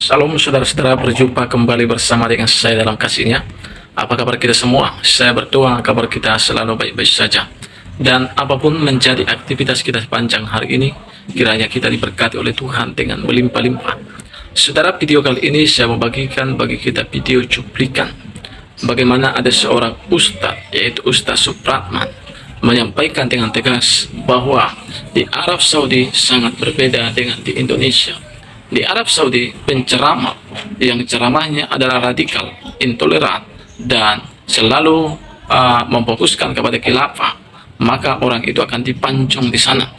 Salam saudara-saudara, berjumpa kembali bersama dengan saya dalam kasihnya. Apa kabar kita semua? Saya berdoa kabar kita selalu baik-baik saja. Dan apapun menjadi aktivitas kita sepanjang hari ini, kiranya kita diberkati oleh Tuhan dengan melimpah-limpah. Saudara, video kali ini saya membagikan bagi kita video cuplikan bagaimana ada seorang ustadz, yaitu Ustadz Supratman, menyampaikan dengan tegas bahwa di Arab Saudi sangat berbeda dengan di Indonesia. Di Arab Saudi, penceramah yang ceramahnya adalah radikal, intoleran, dan selalu memfokuskan kepada khilafah, maka orang itu akan dipancung di sana.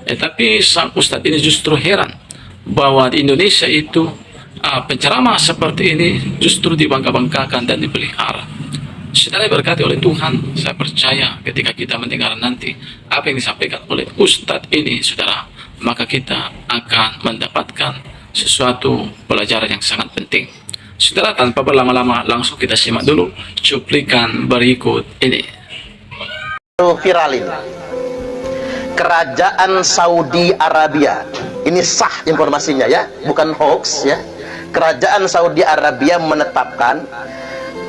Tapi sang ustadz ini justru heran bahwa di Indonesia itu penceramah seperti ini justru dibangga-banggakan dan dipelihara. Saudara berkati oleh Tuhan, saya percaya ketika kita mendengar nanti apa yang disampaikan oleh ustadz ini, saudara, maka kita akan mendapatkan sesuatu pelajaran yang sangat penting. Saudara, tanpa berlama-lama langsung kita simak dulu cuplikan berikut ini. Viral ini, Kerajaan Saudi Arabia, ini sah informasinya ya, bukan hoax ya. Kerajaan Saudi Arabia menetapkan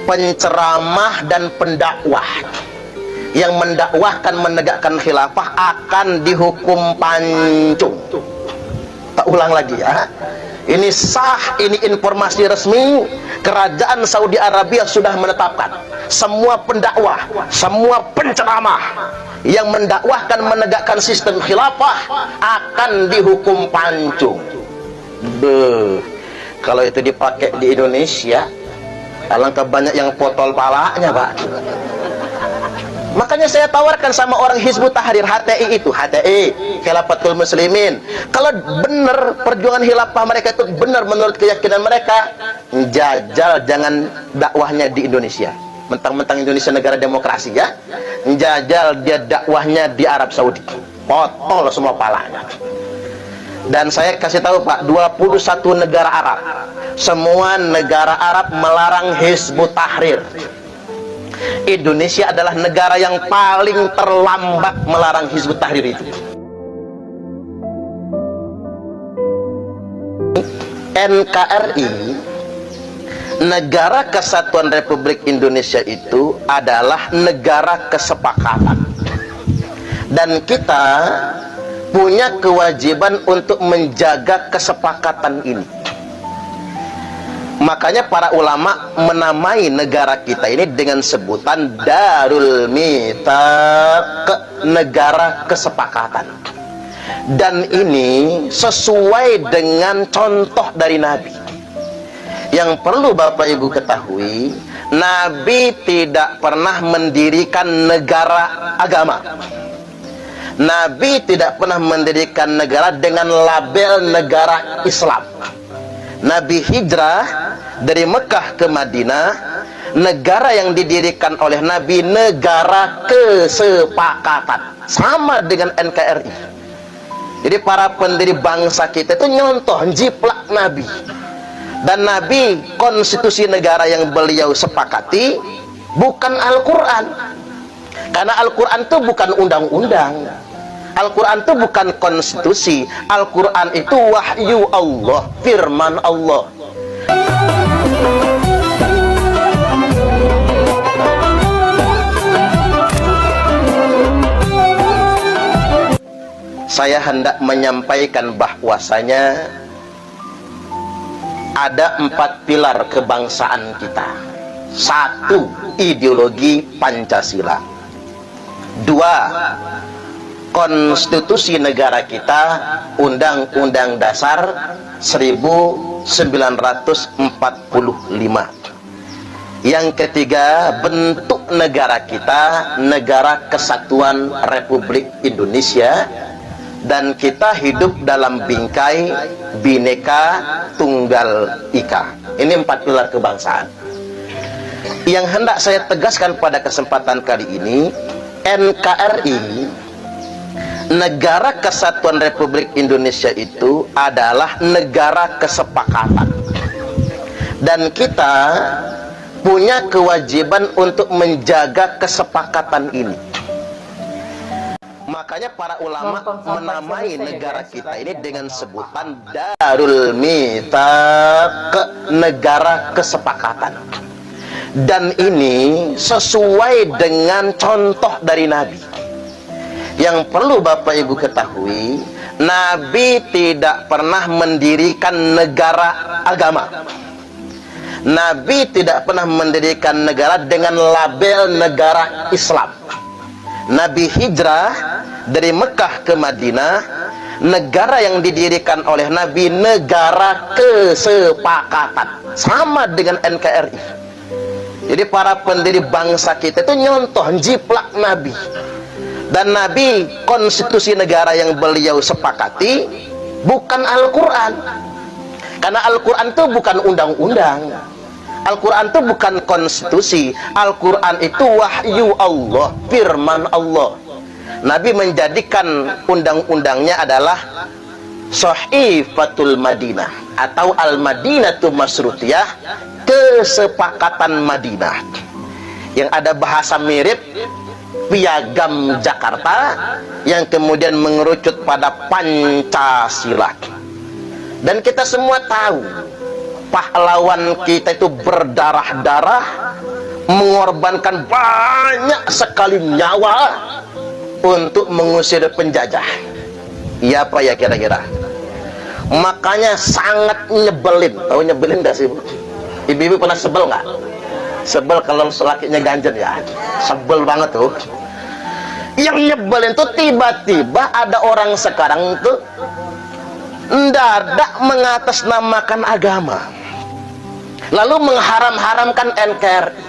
penceramah dan pendakwah yang mendakwahkan menegakkan khilafah akan dihukum pancung. Tak ulang lagi ya, ini sah, ini informasi resmi. Kerajaan Saudi Arabia sudah menetapkan semua pendakwah, semua penceramah yang mendakwahkan menegakkan sistem khilafah akan dihukum pancung. Kalau itu dipakai di Indonesia, alangkah banyak yang potol palanya, Pak. Makanya saya tawarkan sama orang Hizbut Tahrir, HTI itu, HTI, Khilafatul Muslimin. Kalau benar perjuangan khilafah mereka itu benar menurut keyakinan mereka, jajal jangan dakwahnya di Indonesia. Mentang-mentang Indonesia negara demokrasi ya, jajal dia dakwahnya di Arab Saudi. Potol semua palanya. Dan saya kasih tahu Pak, 21 negara Arab, semua negara Arab melarang Hizbut Tahrir. Indonesia adalah negara yang paling terlambat melarang Hizbut Tahrir itu. NKRI, Negara Kesatuan Republik Indonesia, itu adalah negara kesepakatan. Dan kita punya kewajiban untuk menjaga kesepakatan ini. Makanya para ulama menamai negara kita ini dengan sebutan Darul Mitsaq, negara kesepakatan. Dan ini sesuai dengan contoh dari Nabi. Yang perlu Bapak Ibu ketahui, Nabi tidak pernah mendirikan negara agama. Nabi tidak pernah mendirikan negara dengan label negara Islam. Nabi hijrah dari Mekah ke Madinah, negara yang didirikan oleh Nabi negara kesepakatan, sama dengan NKRI. Jadi para pendiri bangsa kita itu nyontoh, jiplak Nabi. Dan Nabi, konstitusi negara yang beliau sepakati bukan Al-Quran, karena Al-Quran itu bukan undang-undang. Al-Quran itu bukan konstitusi. Al-Quran itu wahyu Allah, firman Allah. Saya hendak menyampaikan bahwasanya ada 4 pilar kebangsaan kita. 1, ideologi Pancasila. 2, konstitusi negara kita, Undang-Undang Dasar 1945. Yang ketiga, bentuk negara kita, Negara Kesatuan Republik Indonesia, dan kita hidup dalam bingkai Bhinneka Tunggal Ika. Ini 4 pilar kebangsaan. Yang hendak saya tegaskan pada kesempatan kali ini, NKRI, Negara Kesatuan Republik Indonesia, itu adalah negara kesepakatan. Dan kita punya kewajiban untuk menjaga kesepakatan ini. Makanya para ulama menamai negara kita ini dengan sebutan Darul Mitsaq, negara kesepakatan. Dan ini sesuai dengan contoh dari Nabi. Yang perlu Bapak Ibu ketahui, Nabi tidak pernah mendirikan negara agama. Nabi tidak pernah mendirikan negara dengan label negara Islam. Nabi hijrah dari Mekah ke Madinah, negara yang didirikan oleh Nabi negara kesepakatan, sama dengan NKRI. Jadi para pendiri bangsa kita itu nyontoh jiplak Nabi. Dan Nabi, konstitusi negara yang beliau sepakati bukan Al-Quran, karena Al-Quran itu bukan undang-undang. Al-Quran itu bukan konstitusi. Al-Quran itu wahyu Allah, firman Allah. Nabi menjadikan undang-undangnya adalah Sahifatul Madinah atau Al-Madinatu Masrutiyah, kesepakatan Madinah, yang ada bahasa mirip Piagam Jakarta yang kemudian mengerucut pada Pancasila. Dan kita semua tahu pahlawan kita itu berdarah-darah, mengorbankan banyak sekali nyawa untuk mengusir penjajah. Iya apa ya kira-kira? Makanya sangat nyebelin. Tahu nyebelin gak sih, Bu? Ibu-ibu pernah sebel nggak? Sebel kalau lakinya ganjen ya. Sebel banget tuh. Yang nyebelin tuh tiba-tiba ada orang sekarang tuh mendadak mengatasnamakan agama, lalu mengharam-haramkan NKRI,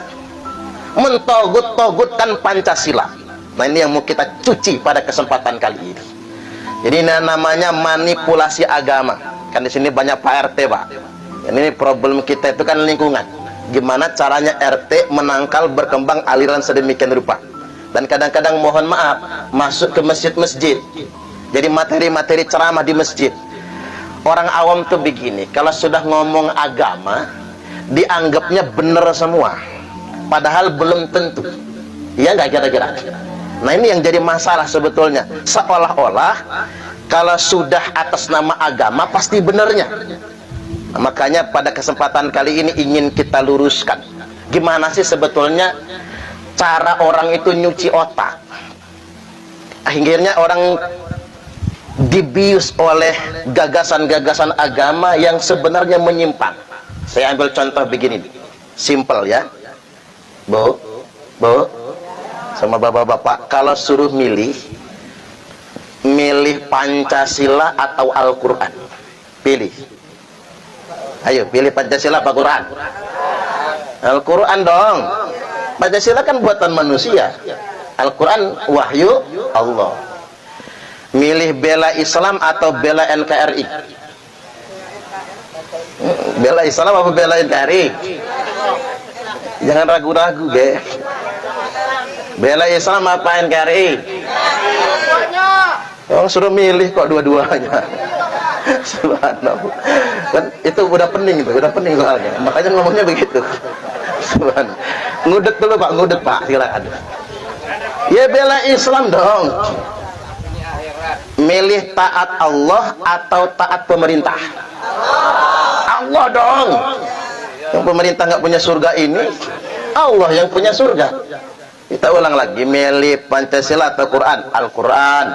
mentogut-togutkan Pancasila. Nah, ini yang mau kita cuci pada kesempatan kali ini. Jadi namanya manipulasi agama. Kan di sini banyak Pak RT, Pak. Ini problem kita itu kan lingkungan. Gimana caranya RT menangkal berkembang aliran sedemikian rupa. Dan kadang-kadang mohon maaf masuk ke masjid-masjid. Jadi materi-materi ceramah di masjid. Orang awam tuh begini, kalau sudah ngomong agama dianggapnya benar semua, padahal belum tentu. Iya nggak kira-kira? Nah, ini yang jadi masalah sebetulnya. Seolah-olah kalau sudah atas nama agama pasti benernya. Nah, makanya pada kesempatan kali ini ingin kita luruskan, gimana sih sebetulnya cara orang itu nyuci otak. Akhirnya orang dibius oleh gagasan-gagasan agama yang sebenarnya menyimpang. Saya ambil contoh begini, simple ya, Bu, sama bapak-bapak, kalau suruh milih Pancasila atau Al-Quran, pilih. Ayo pilih Pancasila apa Quran? Al-Quran dong. Pancasila kan buatan manusia, Al-Quran wahyu Allah. Milih bela Islam atau bela NKRI? Bela Islam apa bela NKRI? Jangan ragu-ragu, Ge. Bela Islam apa NKRI? Orang suruh milih kok dua-duanya. Subhanallah. Kan itu udah pening soalnya. Makanya ngomongnya begitu. Subhanallah. Ngudek dulu Pak, ngudek Pak, silakan. Ya bela Islam dong. Milih taat Allah atau taat pemerintah? Allah dong. Yang pemerintah nggak punya surga ini, Allah yang punya surga. Kita ulang lagi, milih Pancasila atau Quran? Al-Quran.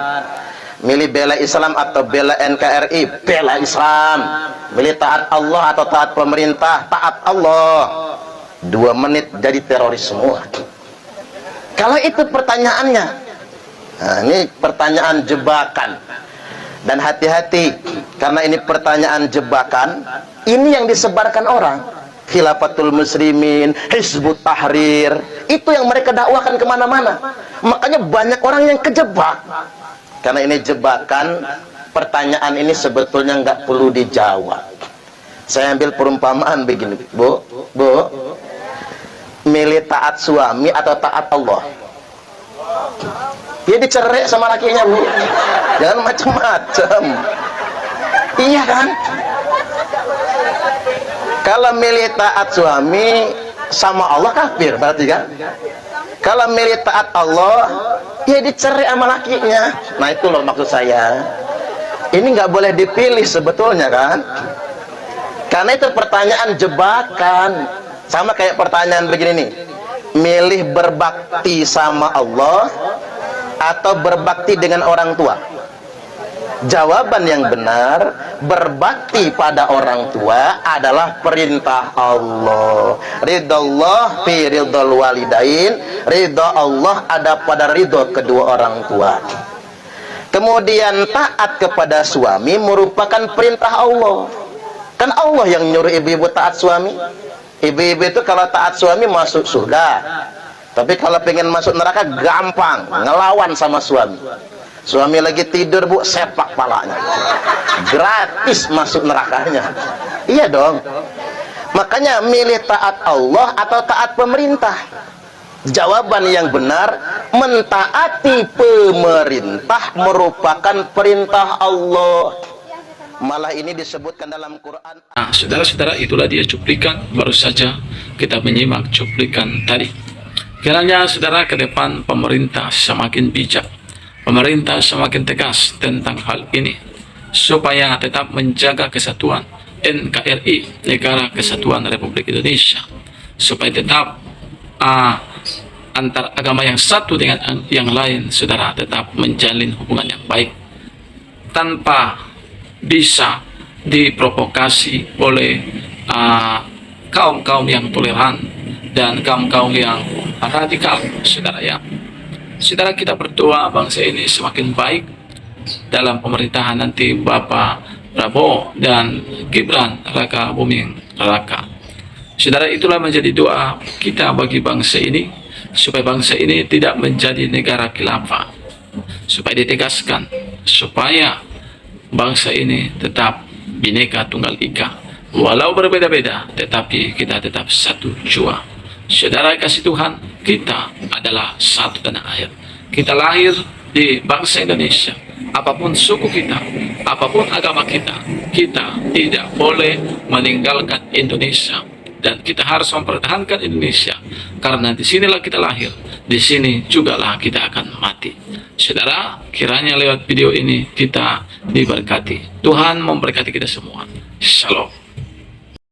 Milih bela Islam atau bela NKRI? Bela Islam. Milih taat Allah atau taat pemerintah? Taat Allah. 2 menit jadi teroris semua. Kalau itu pertanyaannya. Nah, ini pertanyaan jebakan. Dan hati-hati, karena ini pertanyaan jebakan, ini yang disebarkan orang. Khilafatul Muslimin, Hizbut Tahrir, itu yang mereka dakwakan kemana-mana. Makanya banyak orang yang kejebak. Karena ini jebakan, pertanyaan ini sebetulnya nggak perlu dijawab. Saya ambil perumpamaan begini, Bu, milih taat suami atau taat Allah? Dia dicerai sama lakinya, Bu. Jangan macam-macam. Iya kan? Kalau milih taat suami sama Allah kafir berarti kan? Kalau milih taat Allah ya dicerai sama lakinya. Nah itu loh maksud saya. Ini nggak boleh dipilih sebetulnya kan, karena itu pertanyaan jebakan. Sama kayak pertanyaan begini nih, milih berbakti sama Allah atau berbakti dengan orang tua. Jawaban yang benar, berbakti pada orang tua adalah perintah Allah. Ridha Allah fi ridhal walidain, ridha Allah ada pada ridho kedua orang tua. Kemudian taat kepada suami merupakan perintah Allah. Kan Allah yang nyuruh ibu-ibu taat suami. Ibu-ibu itu kalau taat suami masuk surga. Tapi kalau pengen masuk neraka gampang, ngelawan sama suami. Suami lagi tidur, Bu, sepak palanya. Gratis masuk nerakanya. Iya dong. Makanya milih taat Allah atau taat pemerintah. Jawaban yang benar, mentaati pemerintah merupakan perintah Allah. Malah ini disebutkan dalam Quran. Nah, saudara-saudara, itulah dia cuplikan. Baru saja kita menyimak cuplikan tadi. Kiranya saudara ke depan pemerintah semakin bijak, pemerintah semakin tegas tentang hal ini, supaya tetap menjaga kesatuan NKRI, Negara Kesatuan Republik Indonesia, supaya tetap antar agama yang satu dengan yang lain, saudara, tetap menjalin hubungan yang baik tanpa bisa diprovokasi oleh kaum-kaum yang toleran dan kaum-kaum yang radikal, saudara ya. Saudara, kita berdoa bangsa ini semakin baik dalam pemerintahan nanti Bapak Prabowo dan Gibran Raka Buming Raka. Saudara, itulah menjadi doa kita bagi bangsa ini, supaya bangsa ini tidak menjadi negara khilafah, supaya ditegaskan, supaya bangsa ini tetap Bhinneka Tunggal Ika, walau berbeda-beda tetapi kita tetap satu jua. Saudara kasih Tuhan, kita adalah satu tanah air. Kita lahir di bangsa Indonesia. Apapun suku kita, apapun agama kita, kita tidak boleh meninggalkan Indonesia. Dan kita harus mempertahankan Indonesia, karena disinilah kita lahir, di sini jugalah kita akan mati. Saudara, kiranya lewat video ini kita diberkati. Tuhan memberkati kita semua. Shalom.